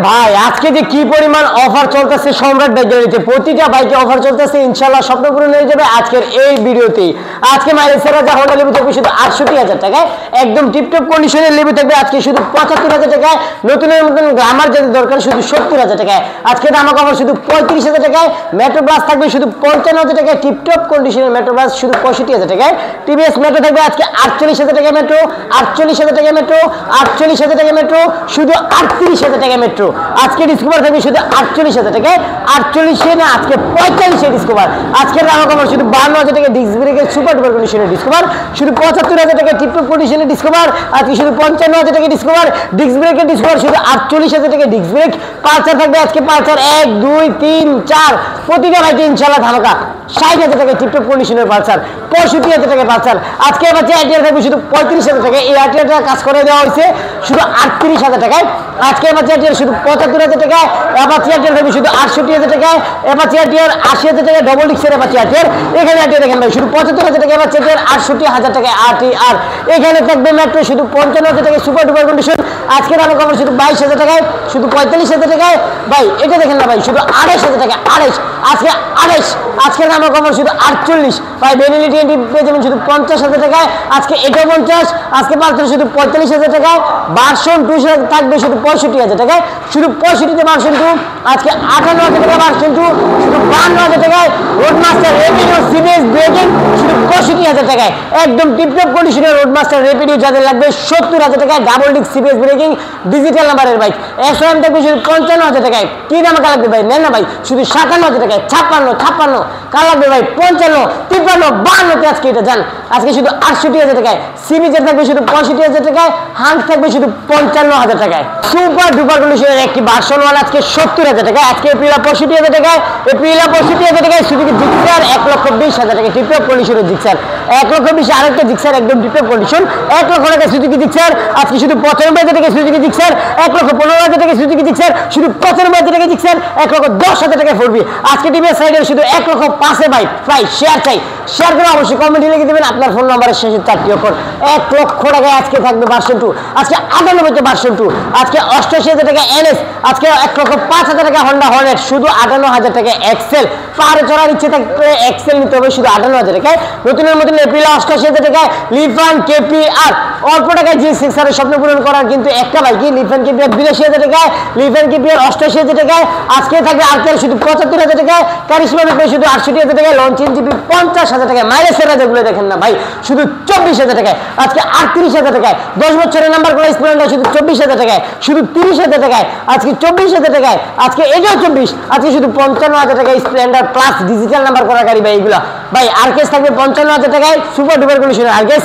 ভাই আজকে যে কি পরিমাণ অফার চলতেছে সম্রাট বাইক গ্যালারিতে, প্রতিটা বাইকে অফার চলতেছে, ইনশাআল্লাহ স্বপ্ন পূরণ হয়ে যাবে আজকের এই ভিডিওতে। আজকে মাইলেজ রাজা হোন্ডা লেবু থাকবে শুধু ৬৮,০০০ টাকায়, একদম টিপটপ কন্ডিশনের লেবু থাকবে আজকে শুধু ৭৫,০০০ টাকায়, নতুনের মতন গ্রামার যেটা দরকার শুধু ৭০,০০০ টাকায়। আজকে দাম কমার শুধু ৩৫,০০০ টাকায়, মেট্রো প্লাস থাকবে শুধু ৫৫,০০০ টাকায়, টিপটপ কন্ডিশনের মেট্রো প্লাস শুধু ৬৫,০০০ টাকায়। টিভিএস মেট্রো থাকবে আজকে ৪৮,০০০ টাকায় মেট্রো, ৪৮,০০০ টাকায় মেট্রো, ৪৮,০০০ টাকায় মেট্রো, শুধু ৩৮,০০০ টাকায় মেট্রো। আজকে ডিসকভার থাকবে শুধু ৪৮,০০০ টাকায়, ৪৮ না আজকে ৪৫ ডিসকভার। আজকের দাম কমার শুধু ৫২,০০০ টাকায় ডিস্ক ব্রেকের সুপার ডুপার কন্ডিশনের ডিসকভার, শুধু ৭৫,০০০ টাকায় টিপটপ কন্ডিশনের ডিসকভার। আজকে শুধু ৫৫,০০০ টাকায় ডিসকভার, ডিস্ক ব্রেকের ডিসকভার শুধু ৪৮,০০০ টাকায় ডিস্ক ব্রেক। পালসার থাকবে আজকে পালসার ১ ২ ৩ ৪ প্রতিটা বাইকে ইনশাআল্লাহ ধামাকা ৬০,০০০ টাকায় টিপটপ কন্ডিশনের পালসার, ৬৫,০০০ টাকায় পালসার। আজকে আবার আইটিআর থাকবে শুধু ৩৫,০০০ টাকায়, এই আইটিআরটা কাজ করে দেওয়া হয়েছে শুধু ৩৮,০০০ টাকায়। আজকে এবার আইটিআর শুধু ৭৫,০০০ টাকায়, এবার আইটিআর থাকবে শুধু ৬৮,০০০ টাকায়, এবার আইটিআর ৮০,০০০ টাকায় ডবল ডিক্সের এবার আইটিআর। এখানে আইটিআর দেখেন ভাই শুধু ৭৫,০০০ টাকায়, এবার আইটিআর ৬৮,০০০ টাকায় আরটিআর। এখানে থাকবে মেট্রো শুধু ৫৫,০০০ টাকায় সুপার ডুপার কন্ডিশন। আজকে দাম কমার শুধু ২২,০০০ টাকায়, শুধু ৪৫,০০০ টাকায়। ভাই এটা দেখেন না ভাই শুধু ২৮,০০০ টাকায়, ২৮ আজকে ২৮। আজকে দাম কমার শুধু ৪৮। ভাই বেনিলি টিএনটি পেয়ে যাবেন শুধু ৫০,০০০ টাকায়, আজকে এটাও ৫০। আজকে পালসার শুধু ৪৫,০০০ টাকায়, ভার্সন 2 থাকবে শুধু ৬৫,০০০ টাকায়, শুধু ৬৫তে ভার্সন 2। আজকে ৫৮,০০০ টাকা ভার্সন 2, শুধু ৫২,০০০ টাকায়। রোডমাস্টার রেপিডিও সিবিএস ব্রেকিং শুধু ৬৫,০০০ টাকায়, একদম টিপটপ কন্ডিশনের রোডমাস্টার রেপিডিও যাদের লাগবে ৭০,০০০ টাকায়, double disc CBS breaking digital নাম্বারের বাইক। এসওএম থাকবে শুধু ৫৫,০০০ টাকায়। কি দাম কার লাগবে ভাই নেন না ভাই শুধু ৫৭,০০০ টাকায়, ৫৬ কার লাগবে ভাই ৫৫ ৫৩ ৫২তে আজকে এটা যান আজকে শুধু ৬৮,০০০ টাকায়। সিবিজের থাকবে শুধু ৬৫,০০০ টাকায়, হান্ট থাকবে শুধু ৫৫,০০০ টাকায়। সুপার ডুপার কন্ডিশনের একটি ভার্সন 1 আজকে ৭০,০০০ টাকায়, আজকে এপ্রিলা ৬৫,০০০ টাকায়, এপ্রিলা ৬৫,০০০ টাকায়। সুজুকি জিক্সার ১,২০,০০০ টাকা টিপটপ কন্ডিশনের জিক্সার, ১,২০,০০০ আরেকটা জিক্সার একদম টিপটপ কন্ডিশন, ১,০০,০০০ টাকা সুজুকি জিক্সার। আজকে শুধু ৯৫,০০০ টাকা সুজুকি জিক্সার, ১,১৫,০০০ টাকা সুজুকি জিক্সার, শুধু ৯৫,০০০ টাকা জিক্সার, ১,১০,০০০ টাকা ফোরবি। আজকে টিভিএস সাইডের শুধু ১,৫,০০০ বাইক প্রায় শেয়ার চাই, শেয়ার করে অবশ্যই কমেন্টে লিখে দেবেন আপনার ফোন নাম্বারের শেষের ৪টি অক্ষর। ১,০০,০০০ টাকায় আজকে থাকবে ভার্সন 2, আজকে ৯৮তে ভার্সন 2, আজকে ৮৮,০০০ টাকা এনএস, আজকে ১,০৫,০০০ টাকা হন্ডা হর্নেট, শুধু ৫৮,০০০ টাকা এক্সেল। পাহাড়ে চড়ার ইচ্ছে থাকলে এক্সেল নিতে হবে শুধু ৫৮,০০০ টাকায়। নতুনের মতন এপ্রিল ৮৮,০০০ টাকায় লিফান কেপি। আর অল্প টাকায় G6 এর স্বপ্ন পূরণ করার কিন্তু একটা বাইকই লিফান কেপি ৮২,০০০ টাকায়, লিফান কেপি ৮৮,০০০ টাকায়। আজকে থাকবে আরটিআর শুধু ৭৫,০০০ টাকায়, কারিশমা বিপ্লবী শুধু ৬৮,০০০ টাকায়, লঞ্চিন জিপি ৫০,০০০ টাকায়, মাইলেজ যেগুলো দেখেন না ভাই শুধু ২৪,০০০ টাকায়, আজকে ৩৮,০০০ টাকায়। ১০ বছরের নাম্বার করা স্প্লেন্ডার শুধু ২৪,০০০ টাকায়, শুধু ৩০,০০০ টাকায়, আজকে ২৪,০০০ টাকায়, আজকে এটাও ২৪, আজকে শুধু ৫৫,০০০ টাকায় স্প্লেন্ডার প্লাস ডিজিটাল নাম্বার করা গাড়ি ভাই এগুলা। ভাই আরকেস থাকবে ৫৫,০০০ টাকায়, সুপার ডুপার কন্ডিশনের আরকেস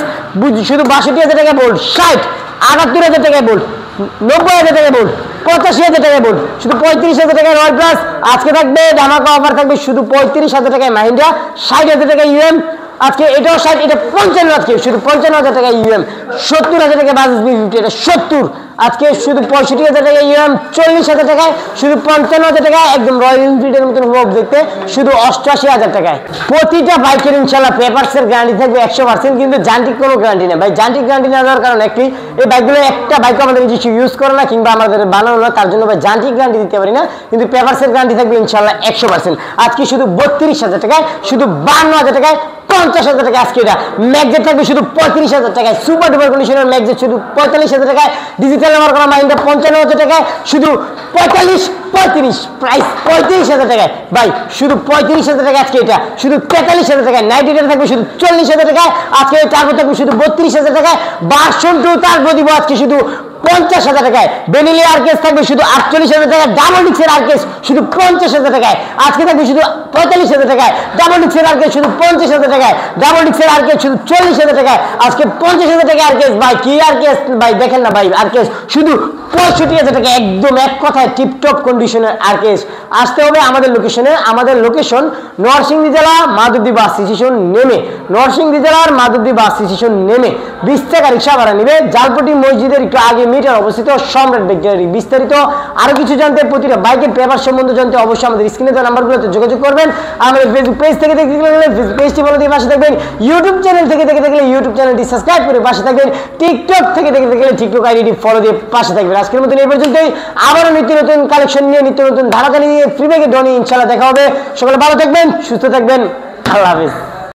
শুধু ৬২,০০০ টাকায় বোল্ট, ৬০ ৭৮,০০০ টাকায় বোল্ট, ৯০,০০০ টাকায় বোল্ট, ৮৫,০০০ টাকায় বোল্ট, শুধু ৩৫,০০০ টাকায় রয়্যাল প্লাস। আজকে থাকবে ধামাকা অফার থাকবে শুধু ৩৫,০০০ টাকায় মাহিন্দ্রা, ৬০,০০০ টাকায় ইউএম, আজকে এটাও ৬০, এটা ৫৫, আজকে শুধু ৫৫,০০০ টাকায় ইউএম, ৭০,০০০ টাকায় বাজাজ বি50, এটা ৭০, আজকে শুধু ৬৫,০০০ টাকায় ইউএম, ৪০,০০০ টাকায়, শুধু ৫৫,০০০ টাকায়, একদম রয়্যাল এনফিল্ডের মতন হোক দেখতে, শুধু ৮৮,০০০ টাকায়। প্রতিটা বাইকের ইনশাআল্লাহ পেপারসের গ্যারান্টি থাকবে ১০০%, কিন্তু যান্ত্রিক কোনো গ্যারান্টি নেই ভাই। যান্ত্রিক গ্যারান্টি না দেওয়ার কারণ একটি, এই বাইকগুলো একটা বাইক আমাদের কিছু ইউজ করে না কিংবা আমাদের বানানো না, তার জন্য ভাই যান্ত্রিক গ্যারান্টি দিতে পারি না, কিন্তু পেপারসের গ্যারান্টি থাকবে ইনশাআল্লাহ ১০০%। আজকে শুধু ৩২,০০০ টাকায়, শুধু ৫২,০০০ টাকায়, ৫০,০০০ টাকা। আজকে এটা ম্যাগজেট থাকবে শুধু ৩৫,০০০ টাকায়, সুপার ডুপার কন্ডিশনের ম্যাগজেট শুধু ৪৫,০০০ টাকায়, ডিজিটাল নাম্বার করা মাইন্ডা ৫৫,০০০ টাকায়, শুধু ৩৫ প্রাইস ৩৫,০০০ টাকায় ভাই, শুধু ৩৫,০০০ টাকা। আজকে এটা শুধু ৪৩,০০০ টাকায়, নাইট রাইডার থাকবে শুধু ৪০,০০০ টাকায়, আজকে টার্বো থাকবে শুধু ৩২,০০০ টাকায়, ভার্সন 2 টার্বো দিব আজকে শুধু ৫০,০০০ টাকায়। বেনিলি আরকেস থাকবে শুধু ৪৮,০০০ টাকায়, ডাবল ডিক্সের আরকেস শুধু ৫০,০০০ টাকায়, আজকে থাকবে শুধু ৪৫,০০০ টাকায়, ডাবল ডিক্সের আরকেস শুধু ৫০,০০০ টাকায়, ডাবল ডিক্সের আরকেস শুধু ৪০,০০০ টাকায়, আজকে ৫০,০০০ টাকায় আরকেস। ভাই কি আরকেস ভাই দেখেন না ভাই, আরকেস শুধু ৬৫,০০০ টাকা, একদম এক কথায় টিপটপ কন্ডিশনের আরকেস। আসতে হবে আমাদের লোকেশনে, আমাদের লোকেশন নরসিংদী জেলা মাধবদী বাস স্টেশন নেমে, নরসিংদী জেলার মাধবদী বাস স্টেশন নেমে ২০ টাকা রিক্সা ভাড়া নেবে, জালপটি মসজিদের একটু আগে মিটার অবস্থিত সম্রাট বাইক গ্যালারি। বিস্তারিত আরো কিছু জানতে, প্রতিটা বাইকের পেপার সম্বন্ধে জানতে অবশ্যই আমাদের স্ক্রিনে দেওয়া নাম্বারগুলোতে যোগাযোগ করবেন। পারবেন। আমাদের ফেসবুক পেজ থেকে দেখতে গেলে ফেসবুক পেজটি ফলো দিয়ে পাশে থাকবেন, ইউটিউব চ্যানেল থেকে দেখতে গেলে ইউটিউব চ্যানেলটি সাবস্ক্রাইব করে পাশে থাকবেন, টিকটক থেকে দেখতে গেলে টিকটক আইডিটি ফলো দিয়ে পাশে থাকবেন। আজকের মতন এই পর্যন্তই, আবারও নিত্য নতুন কালেকশন নিয়ে নিত্য নতুন ধারাতালি নিয়ে ফ্রি ব্যাগে ডনি ইনশাআল্লাহ দেখা হবে। সকলে ভালো থাকবেন, সুস্থ থাকবেন, আল্লাহ হাফেজ।